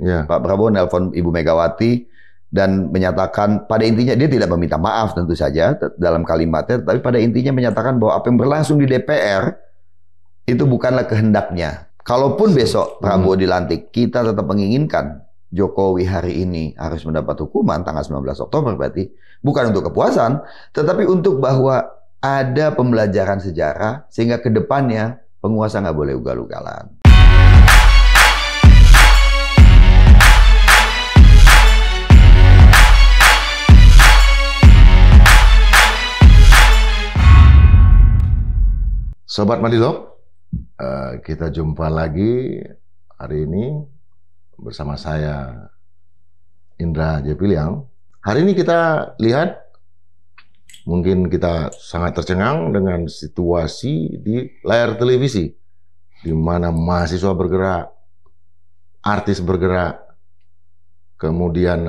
Yeah. Pak Prabowo nelpon Ibu Megawati dan menyatakan pada intinya dia tidak meminta maaf tentu saja dalam kalimatnya, tapi pada intinya menyatakan bahwa apa yang berlangsung di DPR itu bukanlah kehendaknya. Kalaupun besok Prabowo dilantik, kita tetap menginginkan Jokowi hari ini harus mendapat hukuman tanggal 19 Oktober berarti bukan untuk kepuasan, tetapi untuk bahwa ada pembelajaran sejarah sehingga ke depannya penguasa nggak boleh ugal-ugalan. Sobat Madilog, kita jumpa lagi hari ini bersama saya Indra Jepiliang. Hari ini kita lihat, mungkin kita sangat tercengang dengan situasi di layar televisi, di mana mahasiswa bergerak, artis bergerak, kemudian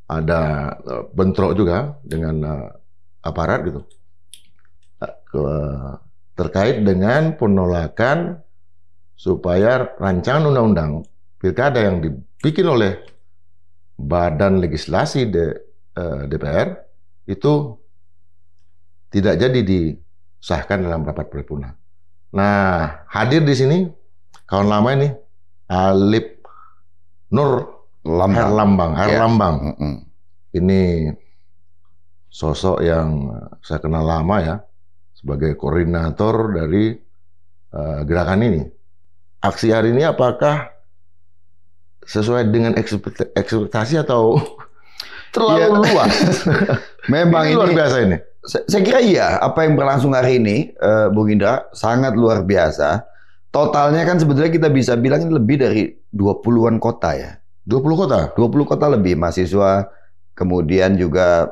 ada bentrok juga dengan aparat gitu. Terkait dengan penolakan supaya rancangan undang-undang pilkada yang dibikin oleh Badan Legislasi DPR itu tidak jadi disahkan dalam rapat paripurna. Nah, hadir di sini kawan lama ini Alip Nur Herlambang. Ini sosok yang saya kenal lama ya, sebagai koordinator dari gerakan ini. Aksi hari ini apakah sesuai dengan ekspektasi atau terlalu luas? Memang ini luar biasa ini. Saya kira iya, apa yang berlangsung hari ini, Bung Indra, sangat luar biasa. Totalnya kan sebetulnya kita bisa bilang lebih dari 20-an kota ya. 20 kota? 20 kota lebih, mahasiswa, kemudian juga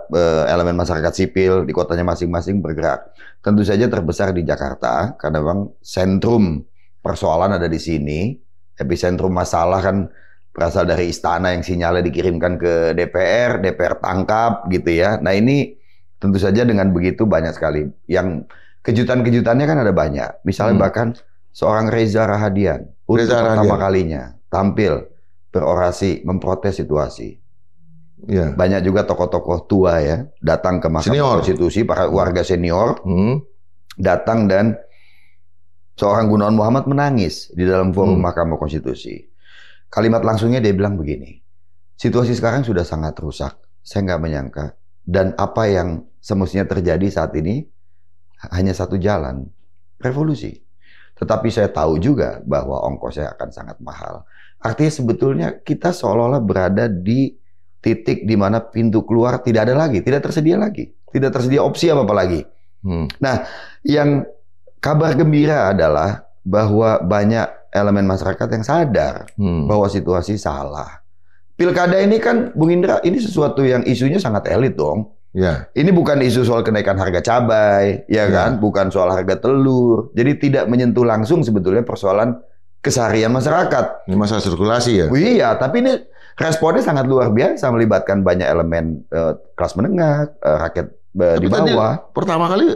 elemen masyarakat sipil di kotanya masing-masing bergerak. Tentu saja terbesar di Jakarta, karena memang sentrum persoalan ada di sini. Epicentrum masalah kan berasal dari istana yang sinyalnya dikirimkan ke DPR, DPR tangkap gitu ya. Nah ini tentu saja dengan begitu banyak sekali. Yang kejutan-kejutannya kan ada banyak. Misalnya bahkan seorang Reza Rahadian, untuk pertama kalinya tampil berorasi memprotes situasi. Ya. Banyak juga tokoh-tokoh tua ya datang ke Mahkamah Konstitusi, para warga senior datang, dan seorang Gunawan Muhammad menangis di dalam forum Mahkamah Konstitusi. Kalimat langsungnya dia bilang begini, situasi sekarang sudah sangat rusak, saya nggak menyangka, dan apa yang semestinya terjadi saat ini hanya satu jalan, revolusi. Tetapi saya tahu juga bahwa ongkosnya akan sangat mahal. Artinya sebetulnya kita seolah-olah berada di titik di mana pintu keluar tidak ada lagi, tidak tersedia lagi, tidak tersedia opsi apa-apa lagi. Nah, yang kabar gembira adalah bahwa banyak elemen masyarakat yang sadar bahwa situasi salah. Pilkada ini kan, Bung Indra, ini sesuatu yang isunya sangat elit dong. Ya. Ini bukan isu soal kenaikan harga cabai, ya kan? Bukan soal harga telur. Jadi tidak menyentuh langsung sebetulnya persoalan keseharian masyarakat. Ini masalah sirkulasi ya? Iya, tapi ini responnya sangat luar biasa, melibatkan banyak elemen kelas menengah, rakyat di bawah. Pertama kali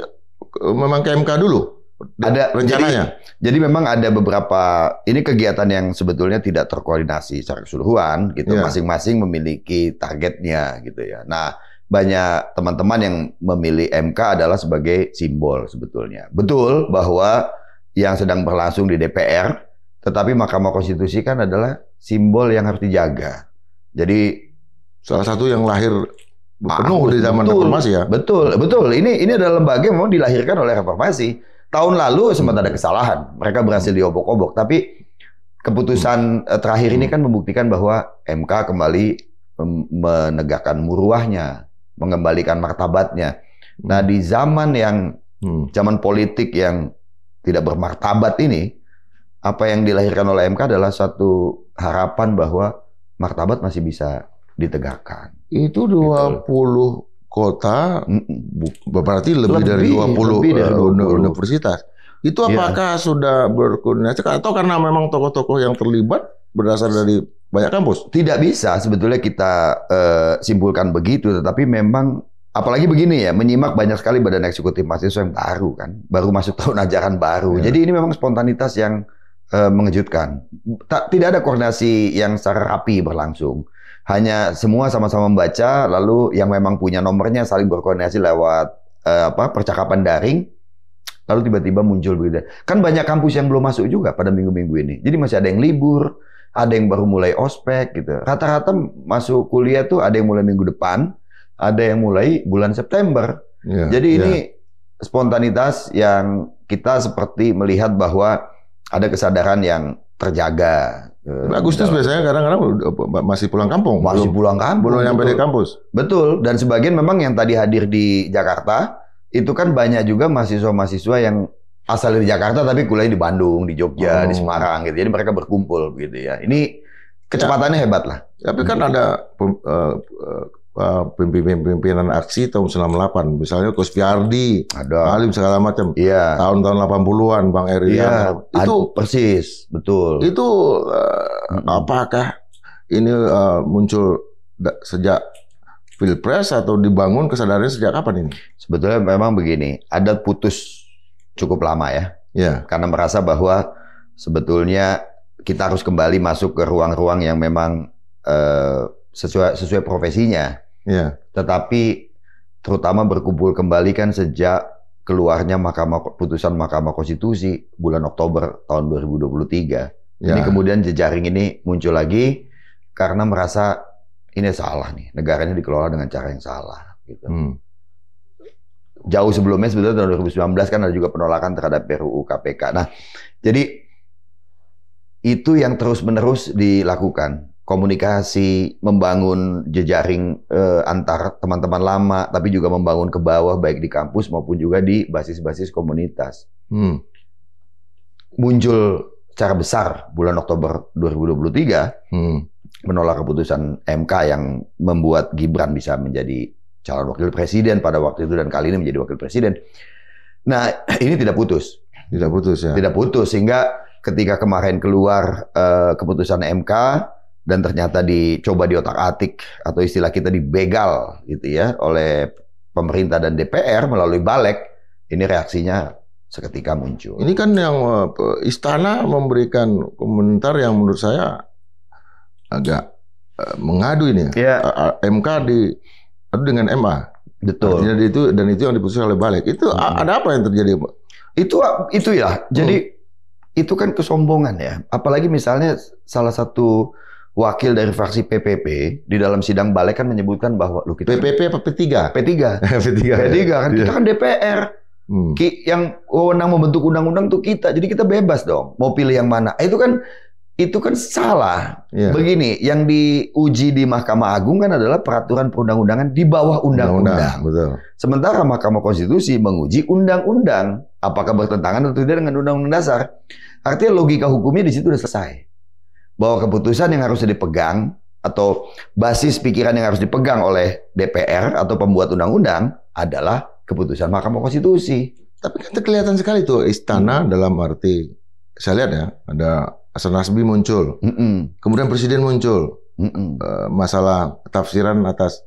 memang ke MK dulu ada rencananya. Jadi memang ada beberapa, ini kegiatan yang sebetulnya tidak terkoordinasi secara keseluruhan gitu. Masing-masing memiliki targetnya gitu ya. Nah, banyak teman-teman yang memilih MK adalah sebagai simbol sebetulnya. Betul bahwa yang sedang berlangsung di DPR, tetapi Mahkamah Konstitusi kan adalah simbol yang harus dijaga. Jadi salah satu yang lahir penuh di zaman reformasi ya. Betul. Ini adalah lembaga yang memang dilahirkan oleh reformasi. Tahun lalu sempat ada kesalahan, mereka berhasil diobok-obok. Tapi keputusan terakhir ini kan membuktikan bahwa MK kembali menegakkan muruahnya, mengembalikan martabatnya. Nah di zaman politik yang tidak bermartabat ini, apa yang dilahirkan oleh MK adalah satu harapan bahwa martabat masih bisa ditegakkan. Itu 20 kota, berarti lebih dari 20 universitas. Itu apakah sudah berkoordinasi atau karena memang tokoh-tokoh yang terlibat berasal dari banyak kampus? Tidak bisa sebetulnya kita simpulkan begitu, tetapi memang apalagi begini ya, menyimak banyak sekali badan eksekutif mahasiswa yang baru kan, baru masuk tahun ajaran baru. Jadi ini memang spontanitas yang mengejutkan. Tidak ada koordinasi yang secara rapi berlangsung. Hanya semua sama-sama membaca, lalu yang memang punya nomornya saling berkoordinasi lewat percakapan daring, lalu tiba-tiba muncul begitu. Kan banyak kampus yang belum masuk juga pada minggu-minggu ini. Jadi masih ada yang libur, ada yang baru mulai ospek gitu. Rata-rata masuk kuliah tuh ada yang mulai minggu depan, ada yang mulai bulan September. Jadi ini spontanitas yang kita seperti melihat bahwa ada kesadaran yang terjaga. Agustus biasanya kadang-kadang masih pulang kampung. Masih pulang kampung. Belum nyampe di kampus. Betul. Dan sebagian memang yang tadi hadir di Jakarta, itu kan banyak juga mahasiswa-mahasiswa yang asal dari Jakarta tapi kuliah di Bandung, di Jogja, di Semarang gitu. Jadi mereka berkumpul gitu ya. Ini kecepatannya hebat lah. Tapi kan ada pimpinan aksi tahun 98, misalnya Kusfiardi, ada Halim segala macam. Iya. Tahun-tahun 80-an Bang Eri. Iya. Itu persis, betul. Itu apakah ini muncul sejak Pilpres atau dibangun kesadarannya sejak kapan ini? Sebetulnya memang begini, ada putus cukup lama ya. Ya. Karena merasa bahwa sebetulnya kita harus kembali masuk ke ruang-ruang yang memang sesuai profesinya. Ya. Tetapi terutama berkumpul kembali kan sejak keluarnya putusan Mahkamah Konstitusi bulan Oktober tahun 2023. Ya. Ini kemudian jejaring ini muncul lagi karena merasa ini salah nih, negaranya dikelola dengan cara yang salah. Gitu. Jauh sebelumnya sebetulnya tahun 2019 kan ada juga penolakan terhadap RUU KPK. Nah, jadi itu yang terus-menerus dilakukan. Komunikasi, membangun jejaring antar teman-teman lama, tapi juga membangun ke bawah baik di kampus maupun juga di basis-basis komunitas. Muncul secara besar bulan Oktober 2023 menolak keputusan MK yang membuat Gibran bisa menjadi calon wakil presiden pada waktu itu dan kali ini menjadi wakil presiden. Nah, ini tidak putus. Tidak putus ya. Tidak putus sehingga ketika kemarin keluar keputusan MK dan ternyata dicoba diotak-atik atau istilah kita dibegal gitu ya oleh pemerintah dan DPR melalui Balek, ini reaksinya seketika muncul. Ini kan yang istana memberikan komentar yang menurut saya agak mengadu ini. Ya. MK diadu dengan MA. Betul. Artinya itu dan itu yang diputuskan oleh Balek. Itu ada apa yang terjadi, Pak? Itu ya. Jadi itu kan kesombongan ya. Apalagi misalnya salah satu wakil dari fraksi PPP di dalam sidang Balek kan menyebutkan bahwa lu kita PPP apa P3? P3 kan kita kan DPR. Yang wewenang membentuk undang-undang tuh kita. Jadi kita bebas dong mau pilih yang mana. Itu kan salah. Begini, yang diuji di Mahkamah Agung kan adalah peraturan perundang-undangan di bawah undang-undang. Betul. Sementara Mahkamah Konstitusi menguji undang-undang apakah bertentangan atau tidak dengan undang-undang dasar. Artinya logika hukumnya di situ sudah selesai. Bahwa keputusan yang harus dipegang atau basis pikiran yang harus dipegang oleh DPR atau pembuat undang-undang adalah keputusan Mahkamah Konstitusi. Tapi kan kelihatan sekali tuh istana dalam arti saya lihat ya ada Hasan Nasbi muncul, kemudian Presiden muncul, masalah tafsiran atas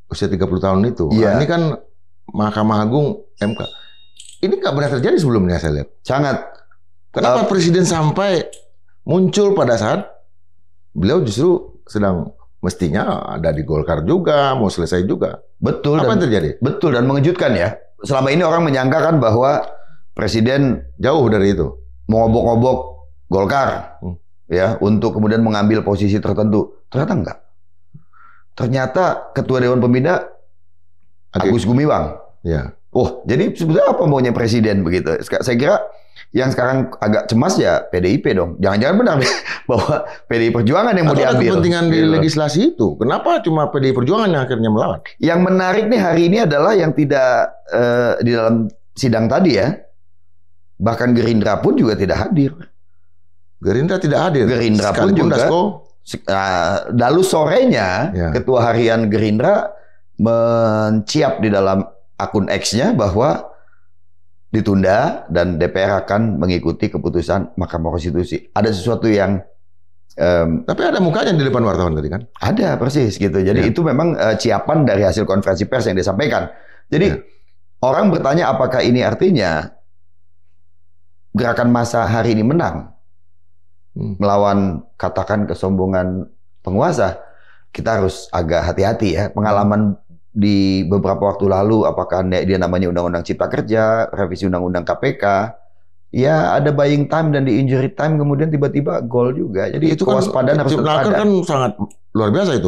usia 30 tahun itu. Nah, ini kan Mahkamah Agung MK. Ini nggak pernah terjadi sebelumnya saya lihat. Sangat. Kenapa Presiden sampai muncul pada saat beliau justru sedang mestinya ada di Golkar juga, mau selesai juga. Betul. Apa yang terjadi? Betul dan mengejutkan ya. Selama ini orang menyangka kan bahwa Presiden jauh dari itu. Mengobok-obok Golkar ya untuk kemudian mengambil posisi tertentu. Ternyata enggak. Ternyata Ketua Dewan Pembina Agus Gumiwang. Ya. Oh, jadi sebetulnya apa maunya Presiden begitu? Saya kira yang sekarang agak cemas ya PDIP dong. Jangan-jangan benar bahwa PDI Perjuangan yang mau diambil. Ada kepentingan di legislasi itu. Kenapa cuma PDI Perjuangan yang akhirnya melawan? Yang menarik nih hari ini adalah yang tidak di dalam sidang tadi ya. Bahkan Gerindra pun juga tidak hadir. Gerindra tidak hadir. Gerindra pun juga. Lalu sorenya Ketua Harian Gerindra menciap di dalam akun X-nya bahwa ditunda dan DPR akan mengikuti keputusan Mahkamah Konstitusi. Ada sesuatu yang tapi ada mukanya di depan wartawan tadi kan? Ada persis gitu. Jadi itu memang ciapan dari hasil konferensi pers yang disampaikan. Jadi orang bertanya apakah ini artinya gerakan massa hari ini menang melawan katakan kesombongan penguasa, kita harus agak hati-hati ya. Pengalaman di beberapa waktu lalu, apakah dia namanya Undang-Undang Cipta Kerja, revisi Undang-Undang KPK, ya ada buying time dan di injury time kemudian tiba-tiba gol juga. Jadi itu kewaspadaan harus ada. Kan sangat luar biasa itu.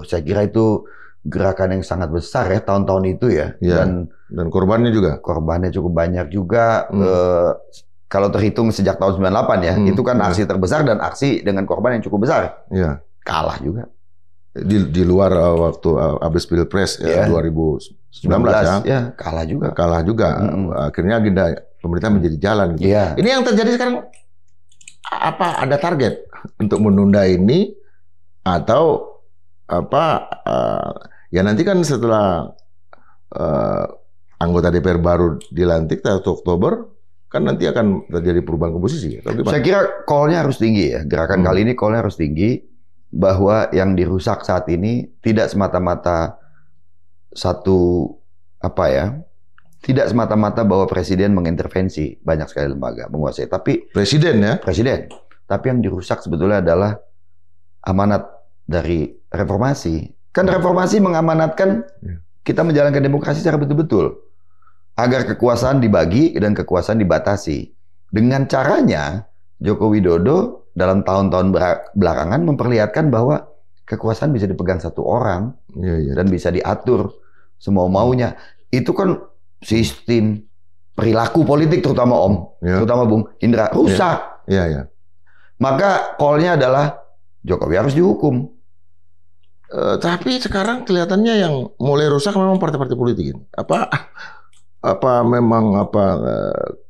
Saya kira itu gerakan yang sangat besar ya tahun-tahun itu ya. Dan korbannya juga. Korbannya cukup banyak juga. Kalau terhitung sejak tahun 98 ya, itu kan aksi terbesar dan aksi dengan korban yang cukup besar. Iya. Kalah juga. Di luar waktu habis Pilpres 2019 ya, kalah juga. Akhirnya agenda pemerintah menjadi jalan. Gitu. Ini yang terjadi sekarang, apa ada target untuk menunda ini atau apa? Ya nanti kan setelah anggota DPR baru dilantik 1 Oktober, kan nanti akan terjadi perubahan komposisi. Saya kira call-nya harus tinggi ya. Gerakan kali ini call-nya harus tinggi, bahwa yang dirusak saat ini tidak semata-mata tidak semata-mata bahwa presiden mengintervensi banyak sekali lembaga menguasai, tapi presiden. Tapi yang dirusak sebetulnya adalah amanat dari reformasi. Kan reformasi mengamanatkan kita menjalankan demokrasi secara betul-betul. Agar kekuasaan dibagi dan kekuasaan dibatasi. Dengan caranya, Joko Widodo dalam tahun-tahun belakangan memperlihatkan bahwa kekuasaan bisa dipegang satu orang dan bisa diatur semau-maunya. Itu kan sistem perilaku politik terutama terutama Bung Indra, rusak. Maka call-nya adalah Jokowi harus dihukum. Tapi sekarang kelihatannya yang mulai rusak memang partai-partai politik. Apa memang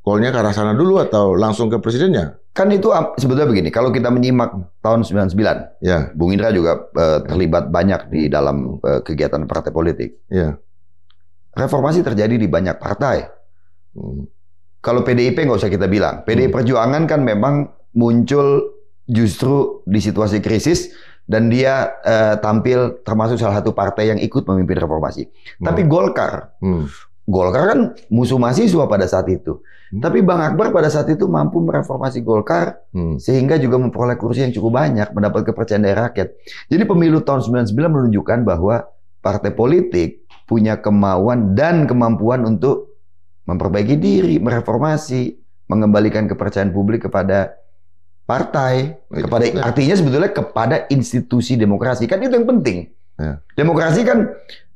call-nya ke arah sana dulu atau langsung ke presidennya? Kan itu sebetulnya begini, kalau kita menyimak tahun 99, Bung Indra juga terlibat banyak di dalam kegiatan partai politik. Reformasi terjadi di banyak partai. Kalau PDIP nggak usah kita bilang. PDI Perjuangan kan memang muncul justru di situasi krisis dan dia tampil termasuk salah satu partai yang ikut memimpin reformasi. Tapi Golkar kan musuh mahasiswa pada saat itu. Tapi Bang Akbar pada saat itu mampu mereformasi Golkar sehingga juga memperoleh kursi yang cukup banyak, mendapat kepercayaan dari rakyat. Jadi pemilu tahun 99 menunjukkan bahwa partai politik punya kemauan dan kemampuan untuk memperbaiki diri, mereformasi, mengembalikan kepercayaan publik kepada partai, artinya sebetulnya kepada institusi demokrasi. Kan itu yang penting. Demokrasi kan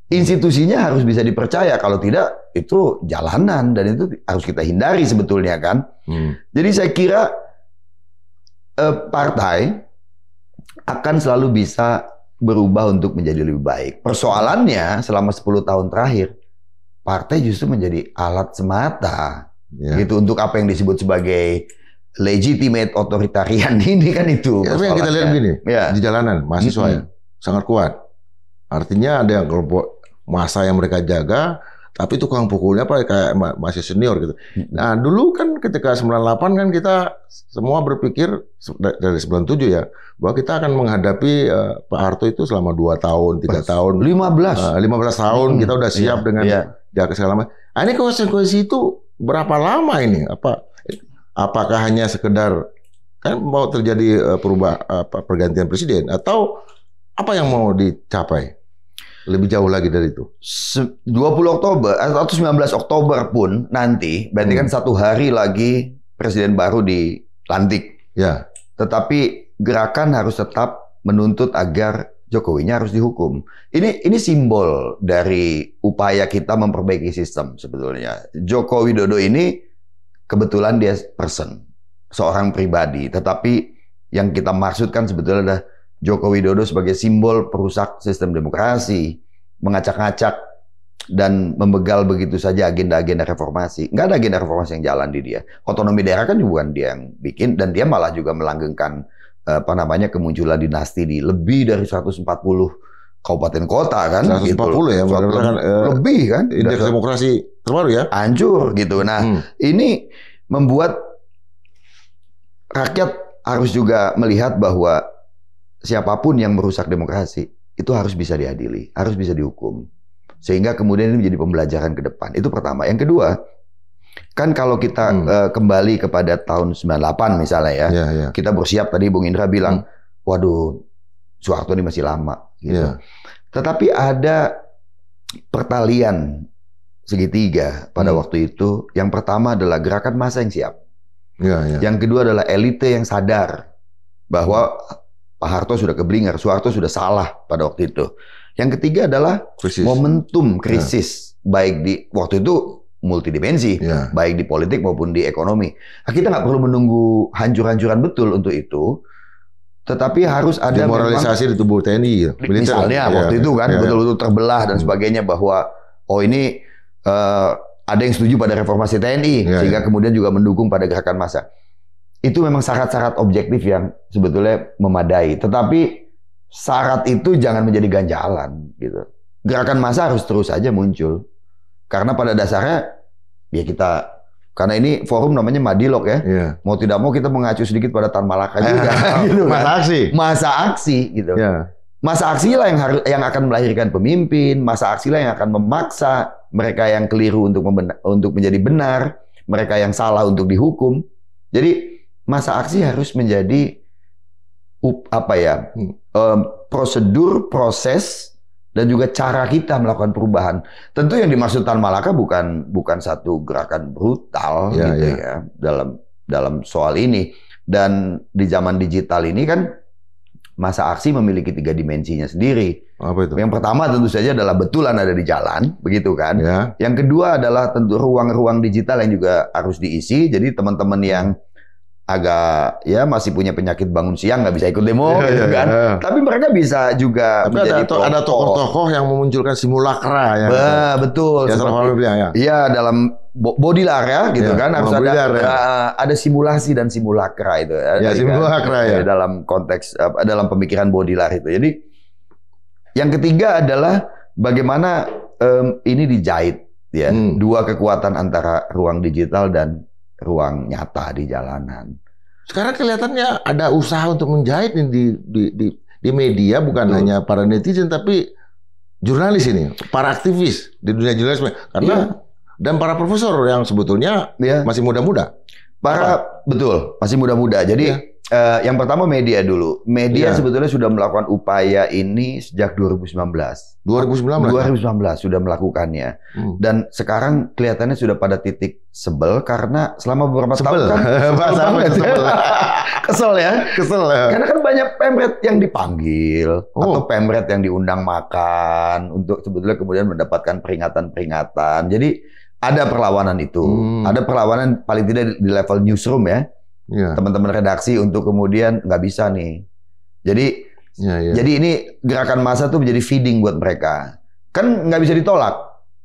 institusinya harus bisa dipercaya, kalau tidak itu jalanan dan itu harus kita hindari sebetulnya kan. Jadi saya kira partai akan selalu bisa berubah untuk menjadi lebih baik. Persoalannya selama 10 tahun terakhir partai justru menjadi alat semata gitu untuk apa yang disebut sebagai legitimate authoritarian ini kan itu. Tapi yang kita lihat begini di jalanan mahasiswa sangat kuat. Artinya ada yang kelompok masa yang mereka jaga, tapi tukang pukulnya kayak masih senior gitu. Nah dulu kan ketika 98 kan kita semua berpikir dari 97 ya, bahwa kita akan menghadapi Pak Harto itu selama 2 tahun, 3 tahun, 15 tahun kita udah siap dengan jaga segala macam. Ini konsekuensi itu berapa lama ini? Apakah hanya sekedar kan mau terjadi pergantian presiden atau apa yang mau dicapai? Lebih jauh lagi dari itu. 20 Oktober atau 19 Oktober pun nanti, berarti kan 1 hari lagi presiden baru dilantik. Tetapi gerakan harus tetap menuntut agar Jokowinya harus dihukum. Ini simbol dari upaya kita memperbaiki sistem sebetulnya. Joko Widodo ini kebetulan dia seorang pribadi, tetapi yang kita maksudkan sebetulnya adalah Joko Widodo sebagai simbol perusak sistem demokrasi, mengacak-ngacak dan membegal begitu saja agenda-agenda reformasi. Nggak ada agenda reformasi yang jalan di dia. Otonomi daerah kan bukan dia yang bikin, dan dia malah juga melanggengkan kemunculan dinasti di lebih dari 140 kabupaten kota kan. 140 gitu. Ya, lebih kan. Indeks demokrasi terbaru ya. Hancur gitu. Nah, ini membuat rakyat harus juga melihat bahwa siapapun yang merusak demokrasi itu harus bisa diadili, harus bisa dihukum. Sehingga kemudian ini menjadi pembelajaran ke depan. Itu pertama. Yang kedua, kan kalau kita kembali kepada tahun 98 misalnya ya, kita bersiap tadi Bung Indra bilang, waduh, Soeharto ini masih lama. Gitu. Tetapi ada pertalian segitiga pada waktu itu. Yang pertama adalah gerakan massa yang siap. Yang kedua adalah elite yang sadar bahwa Pak Harto sudah keblinger, Soeharto sudah salah pada waktu itu. Yang ketiga adalah momentum krisis, baik di waktu itu multidimensi, baik di politik maupun di ekonomi. Nah, kita nggak perlu menunggu hancur-hancuran betul untuk itu, tetapi harus ada demoralisasi di tubuh TNI. Misalnya waktu itu kan betul-betul terbelah dan sebagainya, bahwa ini ada yang setuju pada reformasi TNI sehingga kemudian juga mendukung pada gerakan massa. Itu memang syarat-syarat objektif yang sebetulnya memadai. Tetapi syarat itu jangan menjadi ganjalan gitu. Gerakan massa harus terus saja muncul. Karena pada dasarnya ya karena ini forum namanya Madilog ya. Mau tidak mau kita mengacu sedikit pada Tan Malaka juga gitu kan. Masa aksi gitu. Masa aksi lah yang akan melahirkan pemimpin, masa aksi lah yang akan memaksa mereka yang keliru untuk menjadi benar, mereka yang salah untuk dihukum. Jadi masa aksi harus menjadi prosedur, proses, dan juga cara kita melakukan perubahan. Tentu yang dimaksud Tan Malaka bukan satu gerakan brutal gitu ya dalam soal ini. Dan di zaman digital ini kan masa aksi memiliki 3 dimensinya sendiri. Apa itu? Yang pertama tentu saja adalah betulan ada di jalan, begitu kan? Yang kedua adalah tentu ruang-ruang digital yang juga harus diisi. Jadi teman-teman yang agak masih punya penyakit bangun siang nggak bisa ikut demo gitu kan. Tapi mereka bisa juga menjadi ada tokoh-tokoh yang memunculkan simulakra ya. Betul. Iya, dalam Baudelaire ya gitu kan, harus ada simulasi dan simulakra itu simulakra dalam konteks dalam pemikiran Baudelaire itu. Jadi yang ketiga adalah bagaimana ini dijahit ya, dua kekuatan antara ruang digital dan ruang nyata di jalanan. Sekarang kelihatannya ada usaha untuk menjahit ini di media, bukan hanya para netizen tapi jurnalis ini, para aktivis di dunia jurnalisme, karena dan para profesor yang sebetulnya masih muda-muda. Betul, masih muda-muda. Jadi yang pertama media dulu. Media sebetulnya sudah melakukan upaya ini sejak 2019. 2019 sudah melakukannya. Dan sekarang kelihatannya sudah pada titik sebel karena selama beberapa tahun kan kesel ya. Karena kan banyak pemret yang dipanggil atau pemret yang diundang makan untuk sebetulnya kemudian mendapatkan peringatan-peringatan. Jadi ada perlawanan itu. Ada perlawanan paling tidak di level newsroom ya. Teman-teman redaksi untuk kemudian nggak bisa nih. Jadi ini gerakan massa tuh menjadi feeding buat mereka. Kan nggak bisa ditolak.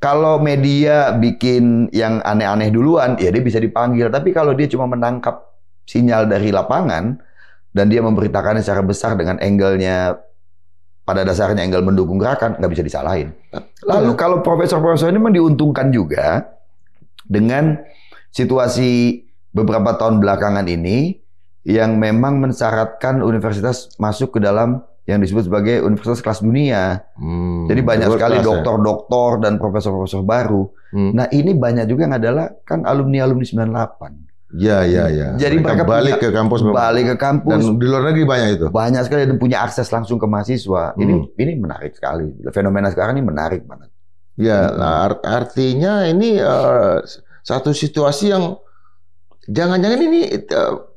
Kalau media bikin yang aneh-aneh duluan, ya dia bisa dipanggil. Tapi kalau dia cuma menangkap sinyal dari lapangan dan dia memberitakannya secara besar dengan angle-nya, pada dasarnya angle mendukung gerakan, nggak bisa disalahin. Lalu kalau profesor-profesor ini memang diuntungkan juga dengan situasi beberapa tahun belakangan ini yang memang mensyaratkan universitas masuk ke dalam yang disebut sebagai universitas kelas dunia. Jadi banyak sekali doktor-doktor dan profesor-profesor baru. Nah ini banyak juga yang adalah kan alumni-alumni 98. Jadi mereka balik ke kampus. Dan di luar negeri banyak itu. Banyak sekali dan punya akses langsung ke mahasiswa. Ini menarik sekali. Fenomena sekarang ini menarik banget. Nah, artinya ini satu situasi yang jangan-jangan ini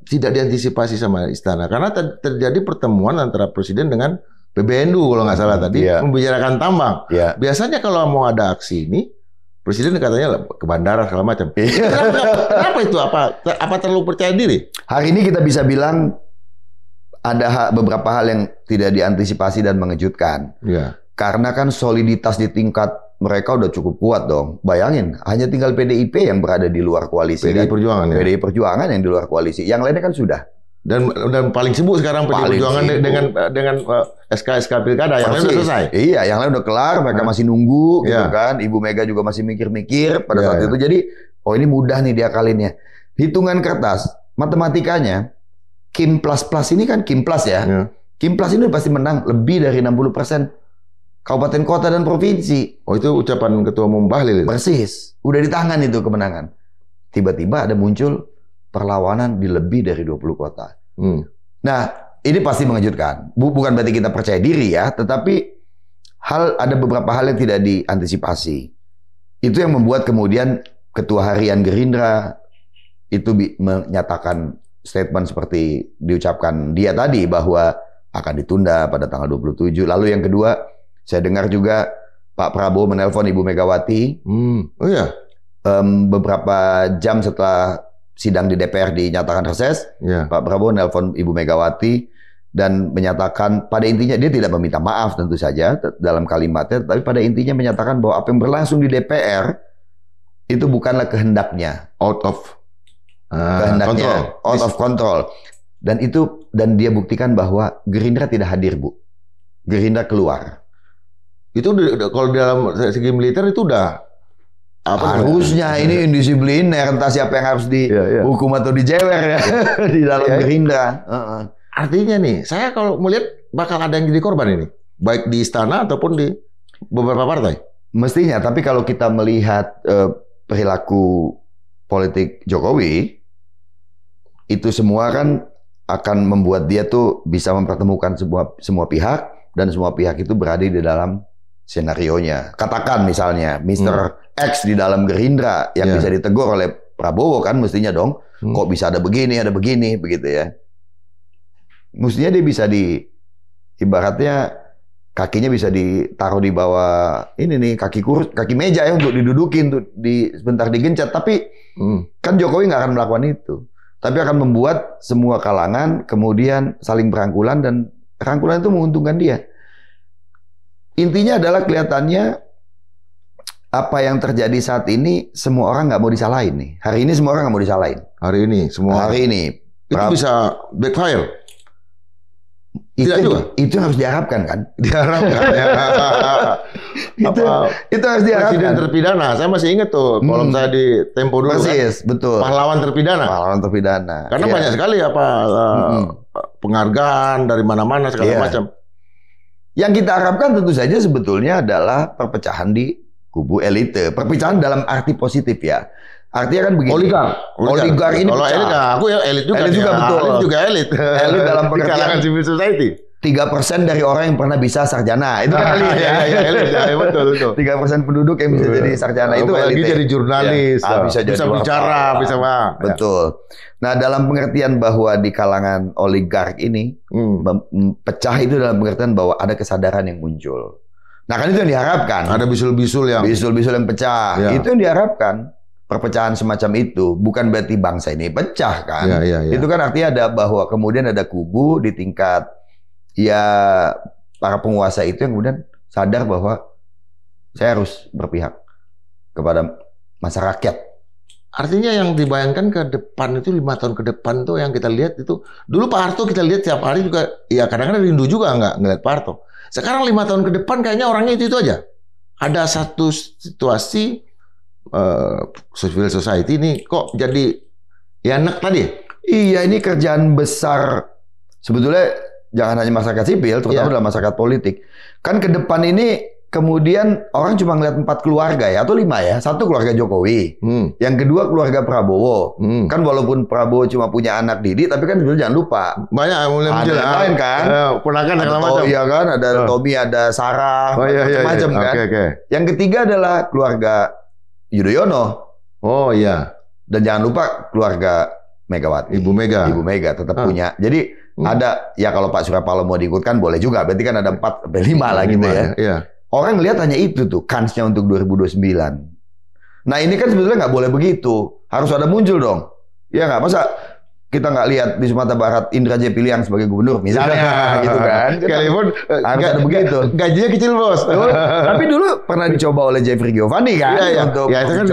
tidak diantisipasi sama istana, karena terjadi pertemuan antara presiden dengan PBNU kalau nggak salah tadi membicarakan tambang. Biasanya kalau mau ada aksi ini, presiden katanya ke bandara segala macam. Kenapa itu? Apa terlalu percaya diri? Hari ini kita bisa bilang ada beberapa hal yang tidak diantisipasi dan mengejutkan. Karena kan soliditas di tingkat mereka udah cukup kuat dong. Bayangin, hanya tinggal PDIP yang berada di luar koalisi. PDI Perjuangan PDI Perjuangan yang di luar koalisi. Yang lainnya kan sudah. Dan paling sibuk sekarang PDI Perjuangan dengan SK Pilkada. Yang lain udah selesai. Iya, yang lain udah kelar. Mereka masih nunggu, gitu kan. Ibu Mega juga masih mikir-mikir pada saat itu. Jadi, ini mudah nih diakalinnya. Hitungan kertas, matematikanya, Kim plus ini kan Kim plus ya. Kim plus ini pasti menang lebih dari 60%. Kabupaten, kota, dan provinsi. Oh, itu ucapan Ketua Umum Bahlil itu? Persis. Udah di tangan itu kemenangan. tiba-tiba ada muncul perlawanan di lebih dari 20 kota. Nah, ini pasti mengejutkan. Bukan berarti kita percaya diri ya, tetapi ada beberapa hal yang tidak diantisipasi. Itu yang membuat kemudian Ketua Harian Gerindra itu menyatakan statement seperti diucapkan dia tadi bahwa akan ditunda pada tanggal 27. Lalu yang kedua, saya dengar juga Pak Prabowo menelpon Ibu Megawati. Oh ya. Beberapa jam setelah sidang di DPR dinyatakan reses, Pak Prabowo nelpon Ibu Megawati dan menyatakan pada intinya dia tidak meminta maaf tentu saja dalam kalimatnya, tapi pada intinya menyatakan bahwa apa yang berlangsung di DPR itu bukanlah kehendaknya, out of control. Dan dia buktikan bahwa Gerindra tidak hadir, Bu. Gerindra keluar. Itu kalau dalam segi militer itu udah harusnya ini indisipliner, entah siapa yang harus dihukum atau dijewer ya di dalam Gerindra. Artinya nih, saya kalau melihat bakal ada yang jadi korban ini, baik di istana ataupun di beberapa partai. Mestinya, tapi kalau kita melihat perilaku politik Jokowi, itu semua kan akan membuat dia tuh bisa mempertemukan semua pihak, dan semua pihak itu berada di dalam senarionya. Katakan misalnya Mr. X di dalam Gerindra yang bisa ditegur oleh Prabowo kan mestinya dong, kok bisa ada begini begitu ya. Mestinya dia bisa ibaratnya kakinya bisa ditaruh di bawah ini nih, kaki meja ya untuk didudukin, untuk sebentar digencet. Tapi kan Jokowi nggak akan melakukan itu. Tapi akan membuat semua kalangan kemudian saling berangkulan, dan rangkulan itu menguntungkan dia. Intinya adalah kelihatannya apa yang terjadi saat ini semua orang nggak mau disalahin nih. Hari ini semua orang nggak mau disalahin. Hari ini itu bisa backfire. Itu harus diharapkan kan? Diharapkan ya. itu harus diharapkan. Presiden terpidana, saya masih ingat tuh kolom saya di Tempo dulu. Persis, kan? Betul. Pahlawan terpidana. Karena banyak sekali penghargaan dari mana-mana segala macam. Yang kita harapkan tentu saja sebetulnya adalah perpecahan di kubu elite. Perpecahan dalam arti positif ya. Artinya kan begini. Oligark ini kalau elit, aku ya elit juga. Elit juga betul. Elit juga elit. Elit dalam pengertian civil society. 3% dari orang yang pernah bisa sarjana. Itu kan elit ya. Elit ya, betul. 3% penduduk yang bisa jadi sarjana itu elit. Jadi jurnalis, bisa bicara, bisa betul. Nah, dalam pengertian bahwa di kalangan oligark ini pecah itu dalam pengertian bahwa ada kesadaran yang muncul. Nah, kan itu yang diharapkan. Ada bisul-bisul yang pecah. Ya. Itu yang diharapkan. Perpecahan semacam itu bukan berarti bangsa ini pecah kan. Itu kan artinya ada bahwa kemudian ada kubu di tingkat para penguasa itu yang kemudian sadar bahwa saya harus berpihak kepada masyarakat. Artinya yang dibayangkan ke depan itu 5 tahun ke depan tuh yang kita lihat itu dulu Pak Harto kita lihat tiap hari juga ya kadang-kadang rindu juga nggak ngeliat Pak Harto. Sekarang 5 tahun ke depan kayaknya orangnya itu aja. Ada satu situasi civil society ini kok jadi ya enak tadi. Iya, ini kerjaan besar sebetulnya, jangan hanya masyarakat sipil, terutama dalam masyarakat politik. Kan ke depan ini kemudian orang cuma ngeliat 4 keluarga ya, atau 5 ya. 1 keluarga Jokowi, yang kedua keluarga Prabowo. Kan walaupun Prabowo cuma punya anak Didi, tapi kan jangan lupa banyak mulai ada yang lain kan. Ponakan segala macam. Iya kan, ada Tommy, ada Sarah, macam-macam kan. Yang ketiga adalah keluarga Yudhoyono. Oh iya. Dan jangan lupa keluarga Megawati. Ibu Mega tetap punya. Jadi ada ya, kalau Pak Surya Paloh mau diikutkan boleh juga. Berarti kan ada 4 sampai 5 lah gitu ya. Iya. Orang lihat hanya itu tuh kansnya untuk 2029. Nah, ini kan sebetulnya nggak boleh begitu. Harus ada muncul dong. Ya nggak, masa kita nggak lihat di Sumatera Barat Indra J. Piliang sebagai gubernur misalnya gitu kan. Sekalipun harus ada begitu. Gajinya kecil, Bos. Tapi dulu pernah dicoba oleh Jeffrey Giovanni kan untuk itu kan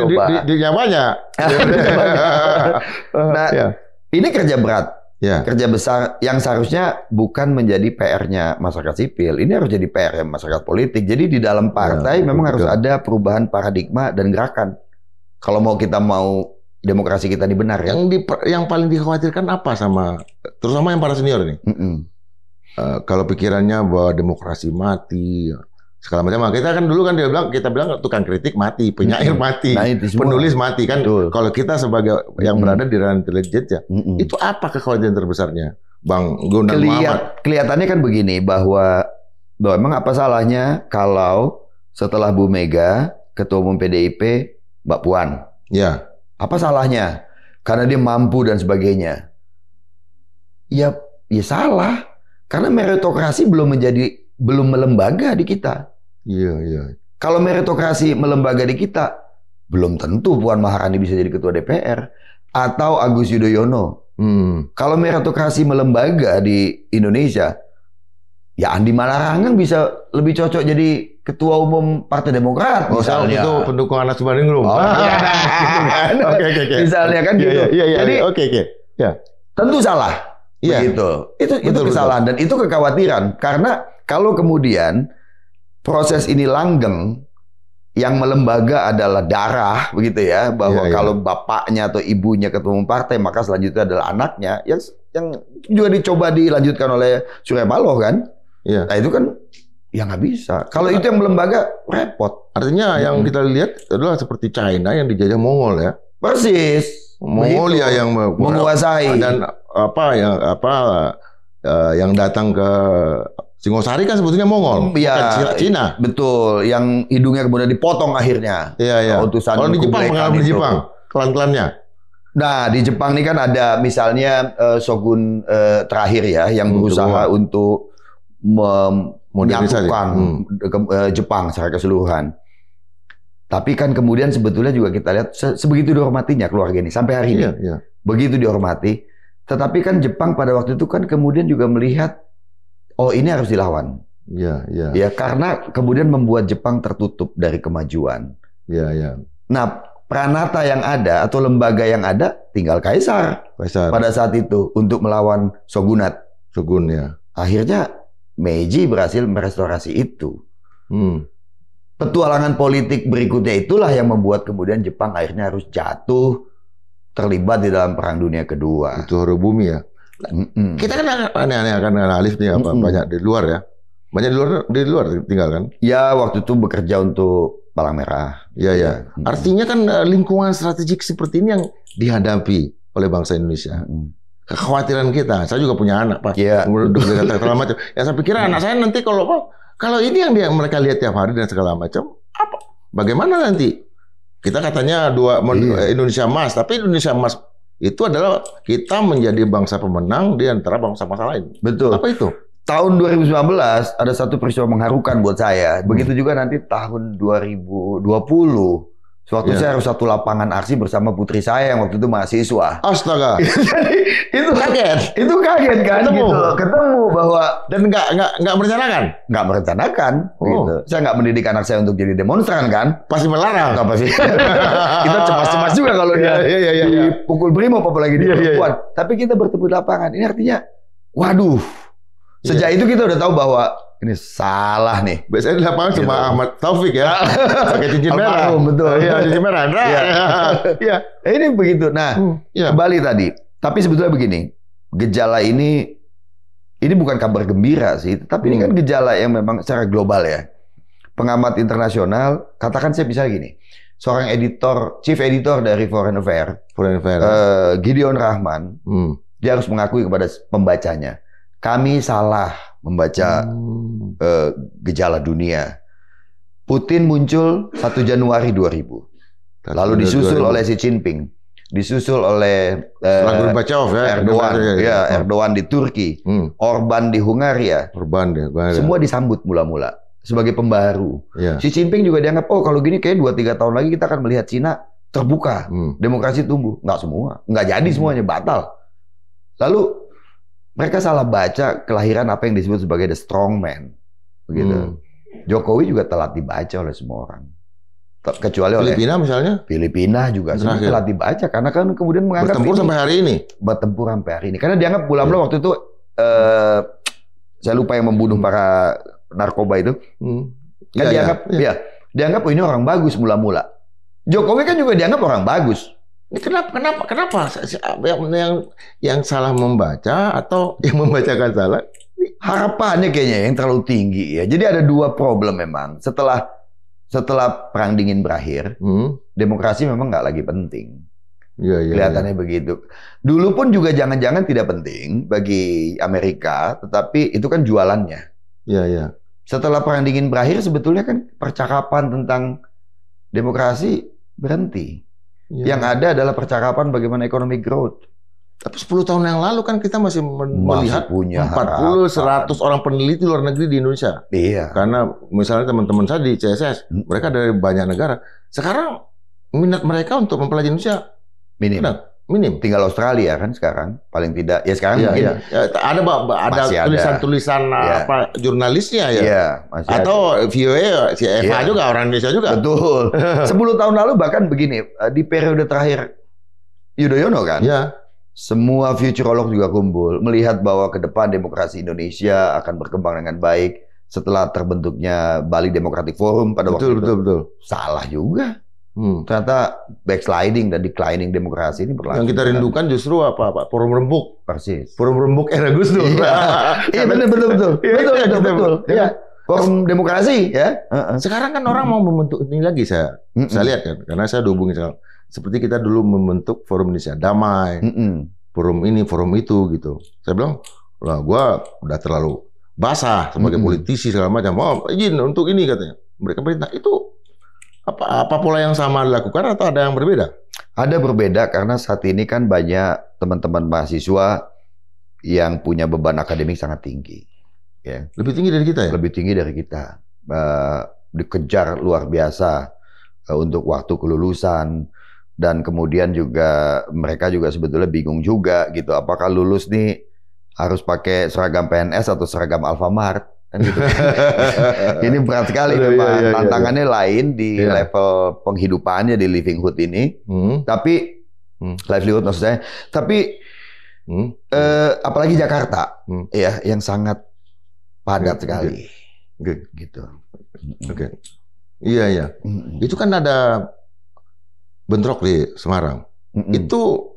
di banyak. Nah, ini kerja berat. Kerja besar yang seharusnya bukan menjadi PR-nya masyarakat sipil. Ini harus jadi PR-nya masyarakat politik. Jadi di dalam partai memang harus ada perubahan paradigma dan gerakan. Kalau mau demokrasi kita ini benar ya. Yang paling dikhawatirkan apa terutama yang para senior ini? Kalau pikirannya bahwa demokrasi mati, segala macam. Kita kan dulu kan kita bilang tukang kritik mati, penyair mati, penulis mati kan. Kalau kita sebagai yang berada di ranah intelijen ya, itu apa kekhawatiran terbesarnya, Bang Gunawan Muhammad? Kelihatannya kan begini bahwa memang apa salahnya kalau setelah Bu Mega, Ketua Umum PDIP, Mbak Puan, ya, apa salahnya? Karena dia mampu dan sebagainya. Ya salah, karena meritokrasi belum melembaga di kita. Iya. Kalau meritokrasi melembaga di kita, belum tentu Puan Maharani bisa jadi ketua DPR atau Agus Yudhoyono. Kalau meritokrasi melembaga di Indonesia, ya Andi Malarangang bisa lebih cocok jadi ketua umum Partai Demokrat misalnya. Itu pendukung Anas Urbaningrum. Oke. Misalnya kan gitu. Iya. Jadi oke. Ya. Tentu salah. Begitu. Itu kesalahan dan itu kekhawatiran karena kalau kemudian proses ini langgeng, yang melembaga adalah darah, begitu ya, bahwa kalau bapaknya atau ibunya ketua umum partai, maka selanjutnya adalah anaknya, yang juga dicoba dilanjutkan oleh Surya Paloh kan? Iya. Nah itu kan, ya nggak bisa. Kalau itu yang melembaga, repot. Artinya yang kita lihat adalah seperti China yang dijajah Mongol ya. Persis. Mongolia yang menguasai dan yang datang ke Singosari kan sebetulnya Mongol, bukan Cina. Betul, yang hidungnya kemudian dipotong akhirnya. Iya. Kalau di Jepang, pengalaman di Jepang, klan-klannya. Nah, di Jepang ini kan ada misalnya Shogun terakhir ya, yang berusaha untuk menyatukan Jepang secara keseluruhan. Tapi kan kemudian sebetulnya juga kita lihat sebegitu dihormatinya keluarga ini sampai hari ini. Iya. Begitu dihormati. Tetapi kan Jepang pada waktu itu kan kemudian juga melihat ini harus dilawan. Iya. Ya, karena kemudian membuat Jepang tertutup dari kemajuan. Iya. Nah, pranata yang ada atau lembaga yang ada tinggal kaisar. Pada saat itu untuk melawan shogunat. Shogun ya. Akhirnya Meiji berhasil merestorasi itu. Petualangan politik berikutnya itulah yang membuat kemudian Jepang akhirnya harus jatuh terlibat di dalam Perang Dunia Kedua. Itu Harubumi ya. Kita kan aneh-aneh kan Alif nih banyak di luar ya. Banyak di luar tinggal kan? Ya, waktu itu bekerja untuk Palang Merah. Iya. Artinya kan lingkungan strategik seperti ini yang dihadapi oleh bangsa Indonesia. Kekhawatiran kita, saya juga punya anak Pak. Iya. Segala macam. Ya saya pikir anak saya nanti kalau ini yang mereka lihat tiap hari dan segala macam, apa? Bagaimana nanti? Kita katanya Indonesia Emas, tapi Indonesia Emas itu adalah kita menjadi bangsa pemenang di antara bangsa-bangsa lain. Betul. Apa itu? Tahun 2019 ada satu peristiwa mengharukan buat saya. Begitu juga nanti tahun 2020. Sewaktu saya harus satu lapangan aksi bersama putri saya yang waktu itu mahasiswa. Astaga. Itu kaget. Itu kaget kan? Ketemu bahwa dan nggak merencanakan. Nggak merencanakan. Gitu. Saya nggak mendidik anak saya untuk jadi demonstran kan? Pasti melarang. Nggak pasti. Kita cemas-cemas juga kalau dia dipukul brimob apalagi dia perempuan. Tapi kita bertemu di lapangan. Ini artinya, waduh. Sejak itu kita udah tahu bahwa ini salah nih. Biasanya di lapangan cuma Ahmad Taufik ya. Pakai cincin merah. Betul. Iya, cincin merah. Iya. Ini begitu. Nah, kembali tadi. Tapi sebetulnya begini. Gejala ini bukan kabar gembira sih. Tapi ini kan gejala yang memang secara global ya. Pengamat internasional, katakan saya bisa gini. Seorang chief editor dari Foreign Affairs, Gideon Rahman, dia harus mengakui kepada pembacanya. Kami salah membaca gejala dunia. Putin muncul 1 Januari 2000. Lalu disusul oleh Xi Jinping. Disusul oleh Erdogan di Turki. Orban di Hungaria. Semua disambut mula-mula sebagai pembaru. Xi Jinping juga dianggap, kalau gini kayak 2-3 tahun lagi kita akan melihat Cina terbuka. Demokrasi tumbuh. Nggak semua. Nggak jadi semuanya. Batal. Lalu mereka salah baca kelahiran apa yang disebut sebagai the strong man, begitu. Jokowi juga telat dibaca oleh semua orang, kecuali Filipina misalnya. Filipina juga telat dibaca karena kan kemudian menganggap bertempur sampai hari ini. Bertempur sampai hari ini karena dianggap mula-mula waktu itu saya lupa yang membunuh para narkoba itu, kan dianggap ini orang bagus mula-mula. Jokowi kan juga dianggap orang bagus. Kenapa yang salah membaca atau yang membacakan salah? harapannya kayaknya yang terlalu tinggi ya. Jadi ada dua problem memang. Setelah Perang Dingin berakhir, demokrasi memang nggak lagi penting. Kelihatannya begitu. Dulu pun juga jangan-jangan tidak penting bagi Amerika, tetapi itu kan jualannya. Setelah Perang Dingin berakhir, sebetulnya kan percakapan tentang demokrasi berhenti. Yang ada adalah percakapan bagaimana ekonomi growth. Tapi 10 tahun yang lalu kan kita masih melihat punya 40-100 orang peneliti luar negeri di Indonesia. Iya. Karena misalnya teman-teman saya di CSS, mereka dari banyak negara. Sekarang minat mereka untuk mempelajari Indonesia minim. Tinggal Australia kan sekarang paling tidak. Ya sekarang mungkin ada tulisan-tulisan apa jurnalisnya ya. Iya, atau VOA, si Eva juga orang Indonesia juga. Betul. 10 tahun lalu bahkan begini, di periode terakhir Yudhoyono kan. Semua futurolog juga kumpul melihat bahwa ke depan demokrasi Indonesia akan berkembang dengan baik setelah terbentuknya Bali Democratic Forum pada waktu itu. Betul. Salah juga. Ternyata backsliding dan declining demokrasi ini berlangsung. Yang kita rindukan justru apa? Forum Rembuk. Persis. Forum Rembuk era Gus Dur. Iya betul. Betul. Iya. Forum demokrasi ya. Sekarang kan orang mau membentuk ini lagi saya lihat kan, karena saya hubungi seperti kita dulu membentuk Forum Indonesia Damai, forum ini, forum itu gitu. Saya bilang, lah gua udah terlalu basah sebagai politisi segala macam. Oh izin untuk ini katanya. Mereka beritahu itu apa pola yang sama dilakukan atau ada yang berbeda? Ada berbeda karena saat ini kan banyak teman-teman mahasiswa yang punya beban akademik sangat tinggi. Ya. Lebih tinggi dari kita ya? Lebih tinggi dari kita. Dikejar luar biasa untuk waktu kelulusan. Dan kemudian juga mereka juga sebetulnya bingung juga gitu. Apakah lulus nih harus pakai seragam PNS atau seragam Alfamart? Kan gitu. Ini berat sekali memang. Tantangannya lain di level penghidupannya di livelihood ini. Tapi livelihood maksud saya. Tapi apalagi Jakarta ya yang sangat padat sekali. Gitu. Iya. Itu kan ada bentrok di Semarang. Itu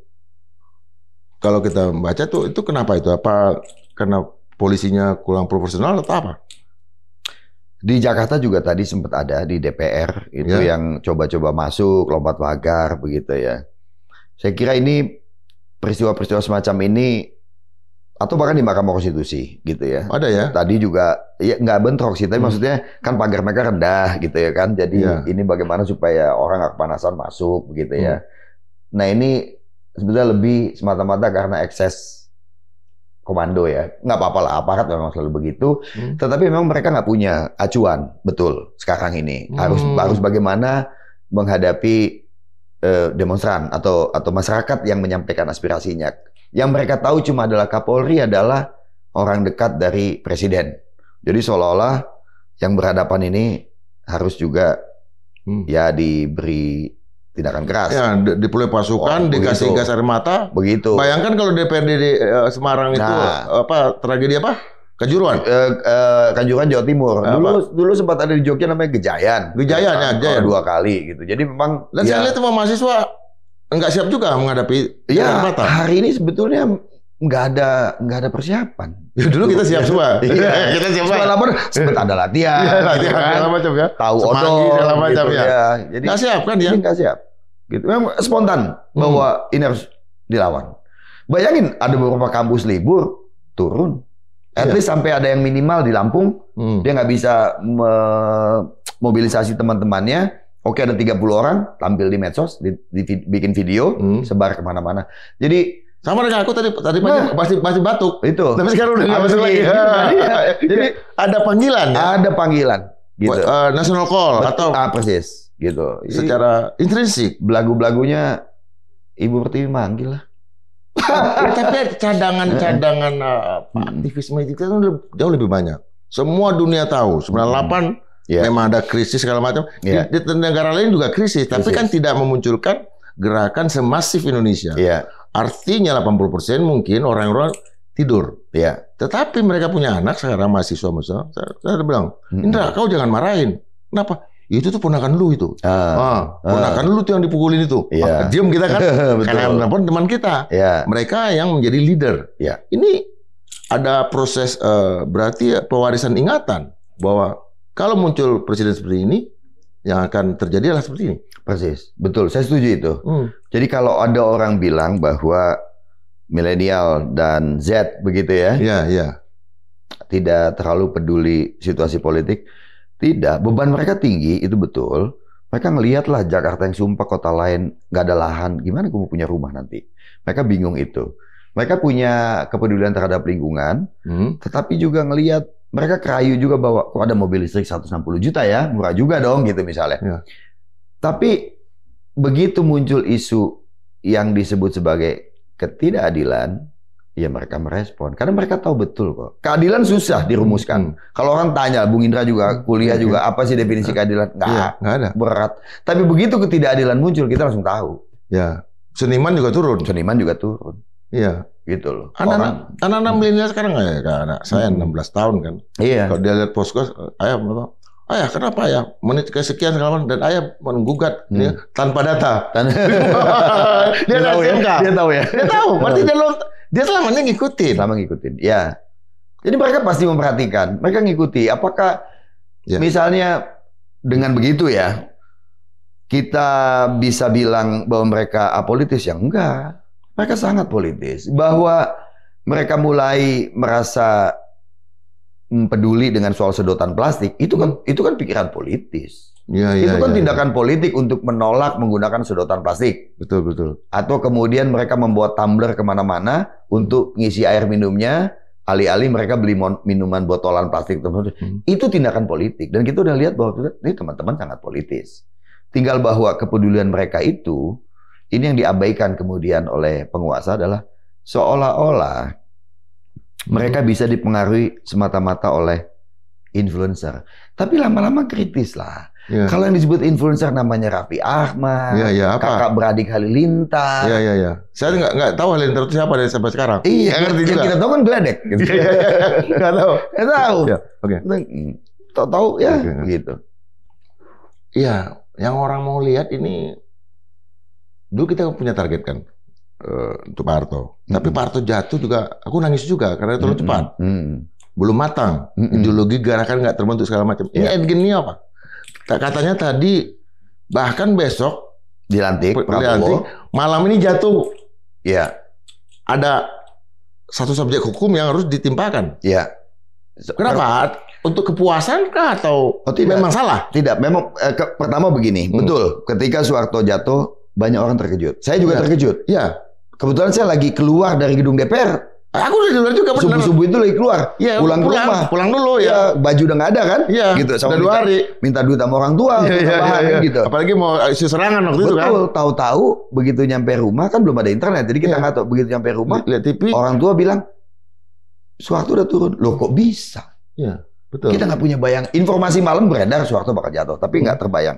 kalau kita baca tuh itu kenapa itu? Apa karena polisinya kurang proporsional atau apa? Di Jakarta juga tadi sempat ada di DPR itu yang coba-coba masuk, lompat pagar begitu ya. Saya kira ini peristiwa-peristiwa semacam ini atau bahkan di Mahkamah Konstitusi gitu ya. Ada ya. Tadi juga ya nggak bentrok sih, tapi maksudnya kan pagar mereka rendah gitu ya kan. Jadi ini bagaimana supaya orang nggak kepanasan masuk begitu ya. Nah ini sebetulnya lebih semata-mata karena ekses komando ya. Nggak apa-apa lah, aparat memang selalu begitu. Tetapi memang mereka nggak punya acuan betul sekarang ini. Harus bagaimana menghadapi demonstran atau masyarakat yang menyampaikan aspirasinya. Yang mereka tahu cuma adalah Kapolri adalah orang dekat dari presiden. Jadi seolah-olah yang berhadapan ini harus juga ya diberi tindakan keras. Ya, dipulih pasukan, dikasih gas air mata. Begitu. Bayangkan kalau DPRD di Semarang itu tragedi apa? Kanjuruhan. Kanjuruhan Jawa Timur. Dulu sempat ada di Jogja namanya Gejayan. Gejayan. 2 kali gitu. Jadi memang dan saya lihat semua mahasiswa nggak siap juga menghadapi mata. Hari ini sebetulnya nggak ada persiapan. Ya, dulu kita siap semua. Kita siap semua. Sempat ada latihan. Segala macam ya. Tahu odol segala macam gitu, ya. Jadi nggak siap kan ya? Nggak siap. Gitu. Memang spontan bahwa ini harus dilawan. Bayangin ada beberapa kampus libur turun. At least sampai ada yang minimal di Lampung, dia nggak bisa mobilisasi teman-temannya. Oke, ada 30 orang tampil di medsos, bikin video, sebar kemana-mana. Jadi sama dengan aku tadi masih batuk. Itu. Tapi sekarang udah nggak batuk lagi. Jadi ada panggilan ya? Ada panggilan. Gitu. National call atau persis. Gitu. Secara intrinsik. Belagu-belagunya Ibu Pertiwi manggil lah. Tapi cadangan aktivisme itu jauh lebih banyak. Semua dunia tahu. 98 memang ada krisis segala macam. Di negara lain juga krisis. Tapi kan tidak memunculkan gerakan semasif Indonesia. Artinya 80% mungkin orang-orang tidur. Tetapi mereka punya anak sekarang mahasiswa. Saya bilang, Indra, kau jangan marahin. Kenapa? Itu tuh ponakan lu itu. Ponakan lu tuh yang dipukulin itu. Diam kita kan. Karena teman kita. Mereka yang menjadi leader. Ini ada proses berarti pewarisan ingatan bahwa kalau muncul presiden seperti ini, yang akan terjadi adalah seperti ini. Persis, betul. Saya setuju itu. Jadi kalau ada orang bilang bahwa milenial dan Z begitu ya, tidak terlalu peduli situasi politik, tidak. Beban mereka tinggi, itu betul. Mereka ngelihatlah Jakarta yang sumpah kota lain nggak ada lahan, gimana gue mau punya rumah nanti? Mereka bingung itu. Mereka punya kepedulian terhadap lingkungan, tetapi juga ngelihat mereka kerayu juga bahwa kok ada mobil listrik 160 juta ya, murah juga dong gitu misalnya. Ya. Tapi begitu muncul isu yang disebut sebagai ketidakadilan, ya mereka merespon. Karena mereka tahu betul kok. Keadilan susah dirumuskan. Kalau orang tanya, Bung Indra juga kuliah juga, apa sih definisi keadilan? Nggak ada. Berat. Tapi begitu ketidakadilan muncul, kita langsung tahu. Ya. Seniman juga turun. Seniman juga turun. Iya. Gitu loh. Anak-anak milenial sekarang anak saya 16 tahun kan. Iya. Kalau dia lihat poskos, ayah kenapa ya menit kesekian segala macam, dan ayah menggugat tanpa data. Dia tahu ya. Dia tahu ya. Dia tahu. Berarti dia selama ini ngikutin. Ya. Jadi mereka pasti memperhatikan. Mereka ngikuti. Apakah misalnya dengan begitu ya, kita bisa bilang bahwa mereka apolitis? Ya enggak. Mereka sangat politis. Bahwa mereka mulai merasa peduli dengan soal sedotan plastik, itu kan pikiran politis. Itu kan tindakan politik untuk menolak menggunakan sedotan plastik. Betul. Atau kemudian mereka membuat tumbler kemana-mana untuk ngisi air minumnya, alih-alih mereka beli minuman botolan plastik. Itu tindakan politik. Dan kita udah lihat bahwa ini teman-teman sangat politis. Tinggal bahwa kepedulian mereka itu, ini yang diabaikan kemudian oleh penguasa adalah seolah-olah mereka bisa dipengaruhi semata-mata oleh influencer. Tapi lama-lama kritis lah. Kalau yang disebut influencer namanya Raffi Ahmad, kakak beradik Halilintar. Saya nggak tahu Halilintar itu siapa dari sampai sekarang. Iya, ngerti juga. Kita tahu kan Gledek. Nggak tahu. Tahu ya, gitu. Iya, yang orang mau lihat ini. Dulu kita punya target kan untuk Pak Harto. Tapi Pak Harto jatuh juga, aku nangis juga karena terlalu cepat. Belum matang. Ideologi gerakan nggak terbentuk segala macam. Ini endgame-nya apa? Katanya tadi bahkan besok dilantik, malam ini jatuh. Ya. Ada satu subjek hukum yang harus ditimpakan. Ya. Kenapa? Untuk kepuasan kah atau memang salah? Tidak, memang pertama begini, betul. Ketika Soeharto jatuh, banyak orang terkejut. Saya juga terkejut. Iya. Kebetulan saya lagi keluar dari gedung DPR. Aku udah di luar juga benar. Subuh-subuh itu lagi keluar. Ya, pulang ke rumah. Pulang dulu ya. Baju udah nggak ada kan? Iya. Gitu. Udah 2 hari. Minta duit sama orang tua. Gitu. Apalagi mau isu serangan waktu itu kan. Betul. Tahu-tahu begitu nyampe rumah kan belum ada internet. Jadi kita nggak tahu. Begitu nyampe rumah, lihat TV. Orang tua bilang, Soeharto udah turun. Loh kok bisa? Iya. Betul. Kita nggak punya bayang. Informasi malam beredar Soeharto bakal jatuh, tapi nggak terbayang.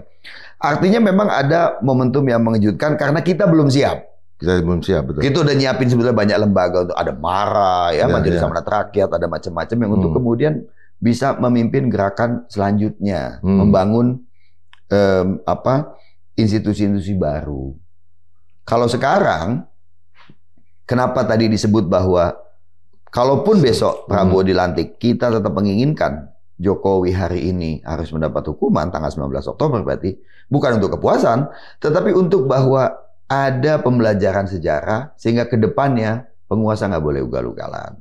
Artinya memang ada momentum yang mengejutkan karena kita belum siap. Kita belum siap, betul. Kita udah nyiapin sebetulnya banyak lembaga untuk ada MARA, Majelis Amanat Rakyat, ada macam-macam yang untuk kemudian bisa memimpin gerakan selanjutnya, membangun institusi-institusi baru. Kalau sekarang, kenapa tadi disebut bahwa kalaupun besok Prabowo dilantik, kita tetap menginginkan Jokowi hari ini harus mendapat hukuman tanggal 19 Oktober berarti bukan untuk kepuasan, tetapi untuk bahwa ada pembelajaran sejarah sehingga ke depannya penguasa nggak boleh ugal-ugalan.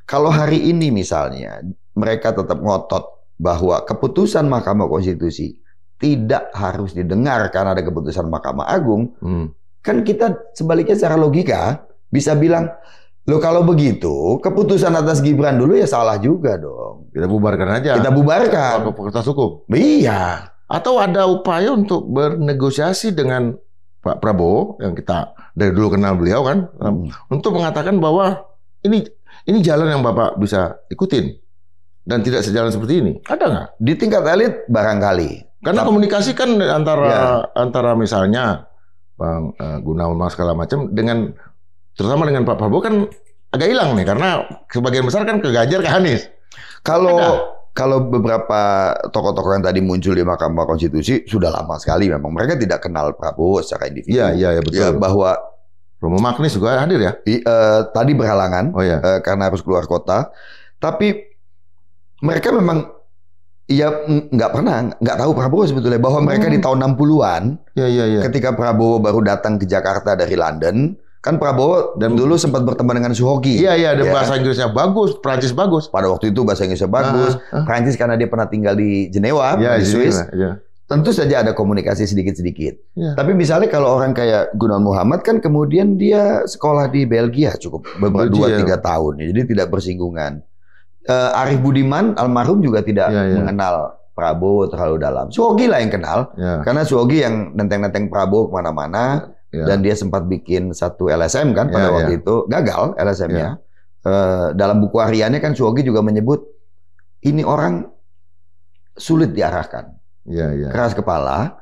Kalau hari ini misalnya mereka tetap ngotot bahwa keputusan Mahkamah Konstitusi tidak harus didengar karena ada keputusan Mahkamah Agung, kan kita sebaliknya secara logika bisa bilang, loh kalau begitu, keputusan atas Gibran dulu ya salah juga dong. Kita bubarkan aja. Kita bubarkan. Fakultas hukum. Iya. Atau ada upaya untuk bernegosiasi dengan Pak Prabowo, yang kita dari dulu kenal beliau kan, untuk mengatakan bahwa ini jalan yang Bapak bisa ikutin. Dan tidak sejalan seperti ini. Ada nggak? Di tingkat elit barangkali. Karena komunikasi kan antara misalnya Bang Gunawan segala macam dengan terutama dengan Pak Prabowo kan agak hilang nih karena sebagian besar kan ke Ganjar, ke Anies. Kalau beberapa tokoh-tokoh yang tadi muncul di Mahkamah Konstitusi sudah lama sekali memang mereka tidak kenal Prabowo secara individu. Iya betul. Ya, bahwa Romo Magnis juga hadir ya? Tadi berhalangan karena harus keluar kota. Tapi mereka memang nggak tahu Prabowo sebetulnya, bahwa mereka di tahun 60-an ketika Prabowo baru datang ke Jakarta dari London, kan Prabowo dan dulu sempat berteman dengan Suhoki. Iya, dan bahasa Inggrisnya bagus, Prancis bagus. Pada waktu itu bahasa Inggrisnya bagus. Prancis karena dia pernah tinggal di Jenewa, di Swiss. Tentu saja ada komunikasi sedikit-sedikit. Tapi misalnya kalau orang kayak Gunawan Muhammad kan kemudian dia sekolah di Belgia cukup beberapa 2-3 tahun, jadi tidak bersinggungan. Arif Budiman almarhum juga tidak mengenal Prabowo terlalu dalam. Suhoki lah yang kenal, karena Suhoki yang nenteng-nenteng Prabowo kemana-mana, dan dia sempat bikin satu LSM kan pada waktu itu, gagal LSM-nya. Dalam buku hariannya kan Suhoki juga menyebut ini orang sulit diarahkan. Keras kepala,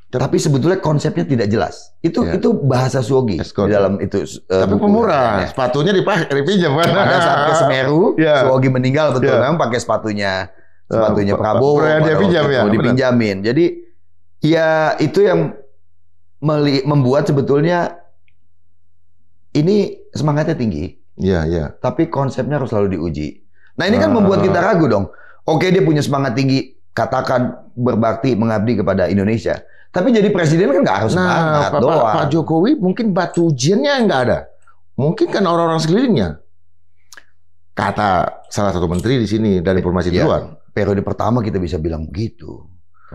tapi sebetulnya konsepnya tidak jelas. Itu bahasa Suhoki di dalam itu. Tapi pemurah, sepatunya dipinjam kan. Pada saat ke Semeru, Suhoki meninggal betul, memang pakai sepatunya Prabowo, dia pinjam dipinjamin. Jadi ya itu yang membuat sebetulnya ini semangatnya tinggi. Tapi konsepnya harus selalu diuji. Nah ini kan membuat kita ragu dong. Oke, dia punya semangat tinggi, katakan berbakti, mengabdi kepada Indonesia. Tapi jadi presiden kan nggak harus semangat doang. Pak Jokowi mungkin batu ujiannya nggak ada. Mungkin kan orang-orang sekelilingnya. Kata salah satu menteri di sini dari informasi di luar. Periode pertama kita bisa bilang begitu.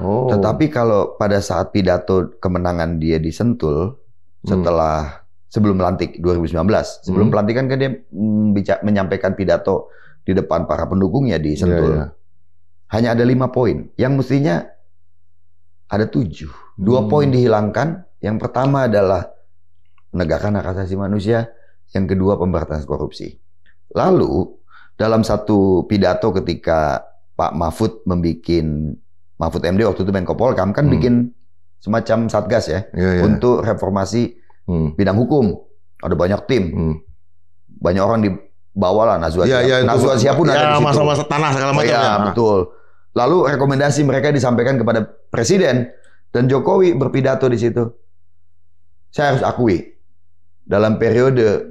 Tetapi kalau pada saat pidato kemenangan dia di Sentul, sebelum lantik 2019, sebelum pelantikan kan dia menyampaikan pidato di depan para pendukungnya di Sentul. Hanya ada 5 poin, yang mestinya ada 7. 2 poin dihilangkan. Yang pertama adalah penegakan hak asasi manusia, yang kedua pemberantasan korupsi. Lalu dalam satu pidato ketika Pak Mahfud Mahfud MD waktu itu Menko Polkam kan bikin semacam satgas untuk reformasi bidang hukum. Ada banyak tim, banyak orang dibawa lah, Najwa Shihab pun ada di situ. Masa-masa tanah segala macam. Betul. Lalu rekomendasi mereka disampaikan kepada Presiden, dan Jokowi berpidato di situ. Saya harus akui, dalam periode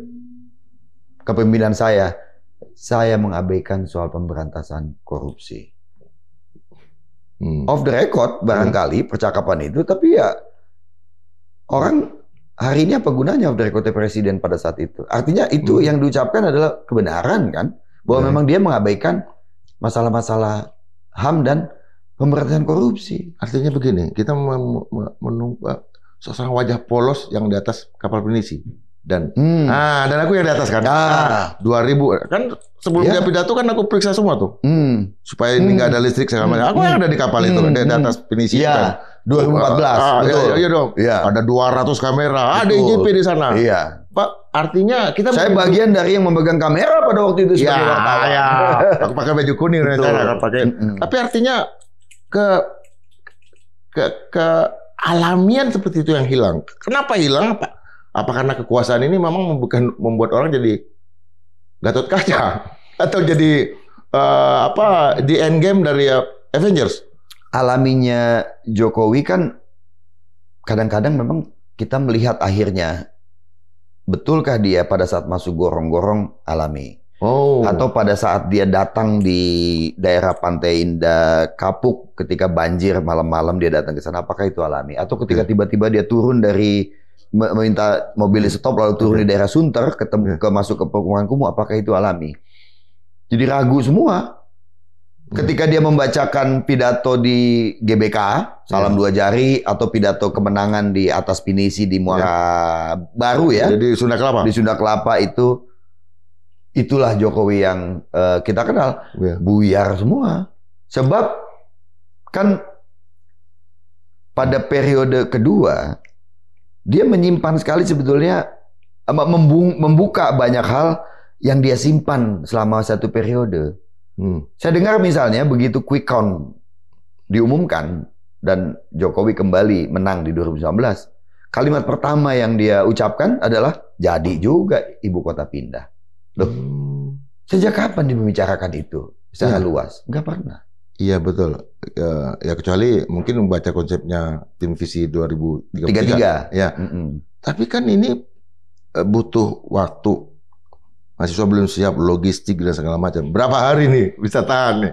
kepemimpinan saya mengabaikan soal pemberantasan korupsi. Off the record barangkali percakapan itu, tapi ya orang hari ini apa gunanya off the record Presiden pada saat itu? Artinya itu yang diucapkan adalah kebenaran kan, bahwa memang dia mengabaikan masalah-masalah HAM dan pemberantasan korupsi. Artinya begini, kita menunggu seorang wajah polos yang di atas kapal penisi. Dan aku yang di atas kan. 2000 kan sebelum dia pidato kan aku periksa semua tuh. Supaya ini nggak ada listrik segala macam. Aku yang ada di kapal itu, ada di atas penisi kan. 2014. Iya dong. Ada 200 kamera, ada IJP di sana. Pak, artinya kita bagian dari yang memegang kamera pada waktu itu sebagai wartawan. Aku pakai baju kuning rencana pakai. Tapi artinya ke alamian seperti itu yang hilang. Kenapa hilang? Apa karena kekuasaan ini memang membuat orang jadi Gatot Kaca atau jadi di end game dari Avengers? Alaminya Jokowi kan kadang-kadang memang kita melihat akhirnya. Betulkah dia pada saat masuk gorong-gorong alami? Atau pada saat dia datang di daerah Pantai Indah Kapuk ketika banjir malam-malam dia datang ke sana, apakah itu alami? Atau ketika tiba-tiba dia turun dari meminta mobil stop lalu turun di daerah Sunter masuk ke pemukiman kumuh, apakah itu alami? Jadi ragu semua. Ketika dia membacakan pidato di GBK, Salam Dua Jari, atau pidato kemenangan di atas pinisi di Muara Baru di Sunda Kelapa. Di Sunda Kelapa itulah Jokowi yang kita kenal. Buyar semua. Sebab kan pada periode kedua dia menyimpan sekali sebetulnya, membuka banyak hal yang dia simpan selama satu periode. Saya dengar misalnya begitu quick count diumumkan dan Jokowi kembali menang di 2019, kalimat pertama yang dia ucapkan adalah jadi juga ibu kota pindah. Loh, sejak kapan dia membicarakan itu secara luas? Nggak pernah. Iya betul. Ya kecuali mungkin membaca konsepnya tim visi 2033. Ya. Tapi kan ini butuh waktu. Mahasiswa belum siap, logistik dan segala macam. Berapa hari nih bisa tahan nih?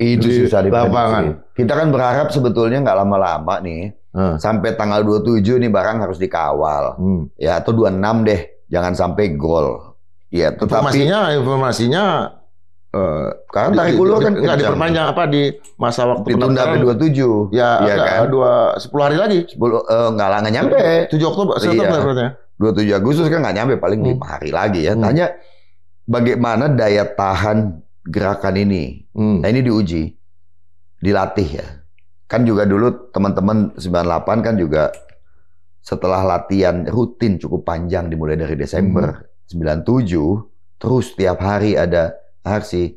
Itu susah di lapangan. Kita kan berharap sebetulnya nggak lama-lama nih. Sampai tanggal 27 nih barang harus dikawal. Ya, atau 26 deh. Jangan sampai gol. Ya, tetapi informasinya karena tarik ulur kan nggak diperpanjang apa di masa waktu ditunda sampai 27. Ya, kan? 10 hari lagi. 10 nggak nyampe. 7 Oktober, berarti. 27 Agustus kan nggak nyampe, paling 5 hari lagi ya. Tanya bagaimana daya tahan gerakan ini. Nah, ini diuji, dilatih ya. Kan juga dulu teman-teman 98 kan juga setelah latihan rutin cukup panjang dimulai dari Desember 97, terus tiap hari ada aksi,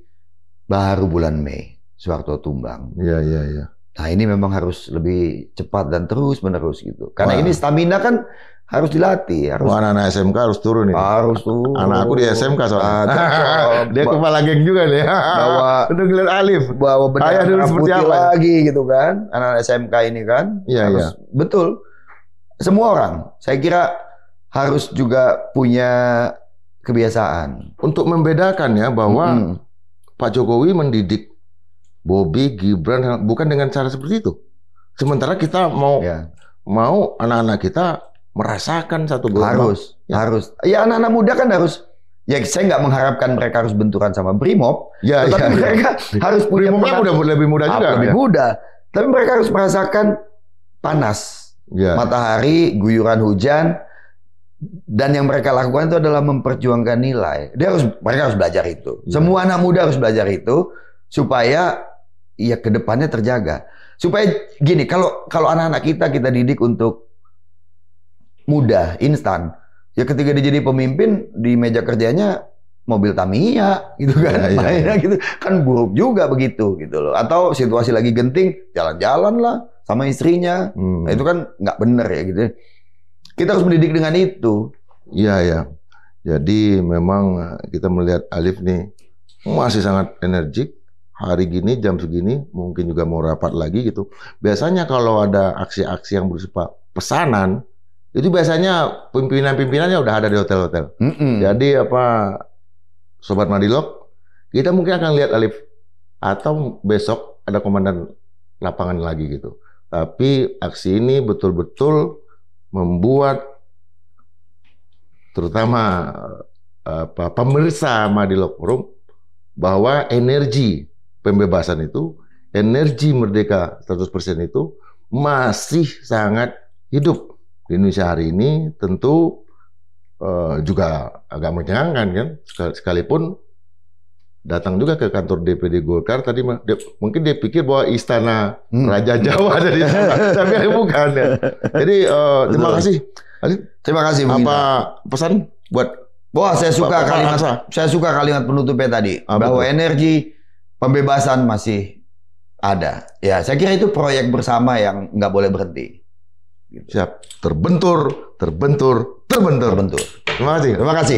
baru bulan Mei Soeharto tumbang. Iya. Nah, ini memang harus lebih cepat dan terus menerus gitu. Karena ini stamina kan harus dilatih. Anak-anak SMK harus turun nih. Harus tuh. Anak aku di SMK soalnya. Dia kepala geng juga nih. Udah ngeliat Alif. Bawa bendera dulu seperti apa lagi gitu kan. Anak SMK ini kan. Iya. Betul. Semua orang. Saya kira harus juga punya kebiasaan. Untuk membedakan ya bahwa Pak Jokowi mendidik Bobi, Gibran bukan dengan cara seperti itu. Sementara kita mau anak-anak kita merasakan satu gelombang. Harus. Ya anak-anak muda kan harus. Ya saya nggak mengharapkan mereka harus benturan sama Brimob. Tetapi mereka harus punya. Brimobnya lebih muda juga. Lebih muda. Tapi mereka harus merasakan panas, matahari, guyuran hujan, dan yang mereka lakukan itu adalah memperjuangkan nilai. Mereka harus belajar itu. Semua anak muda harus belajar itu supaya ya kedepannya terjaga. Supaya gini, kalau anak-anak kita didik untuk mudah, instan. Ya ketika dia jadi pemimpin di meja kerjanya mobil Tamiya gitu kan, mainnya gitu kan buruk juga begitu gitu loh. Atau situasi lagi genting, jalan-jalan lah sama istrinya. Nah, itu kan nggak bener ya gitu. Kita harus mendidik dengan itu. Iya. Jadi memang kita melihat Alif nih masih sangat energik. Hari gini jam segini mungkin juga mau rapat lagi gitu. Biasanya kalau ada aksi-aksi yang bersifat pesanan itu biasanya pimpinan-pimpinannya udah ada di hotel-hotel. Jadi Sobat Madilog, kita mungkin akan lihat Alif atau besok ada komandan lapangan lagi gitu. Tapi aksi ini betul-betul membuat terutama pemirsa Madilog Forum bahwa energi pembebasan itu, energi merdeka 100% itu masih sangat hidup. Di Indonesia hari ini tentu juga agak mencengangkan kan, sekalipun datang juga ke kantor DPD Golkar tadi mungkin dia pikir bahwa istana Raja Jawa ada di sana, tapi bukan ya. Jadi terima kasih Alif. Terima kasih. Apa pesan buat? Wah, saya suka kalimat penutupnya tadi bahwa energi pembebasan masih ada. Ya, saya kira itu proyek bersama yang nggak boleh berhenti. Siap. Terbentur. Terbentur. Terima kasih. Terima kasih.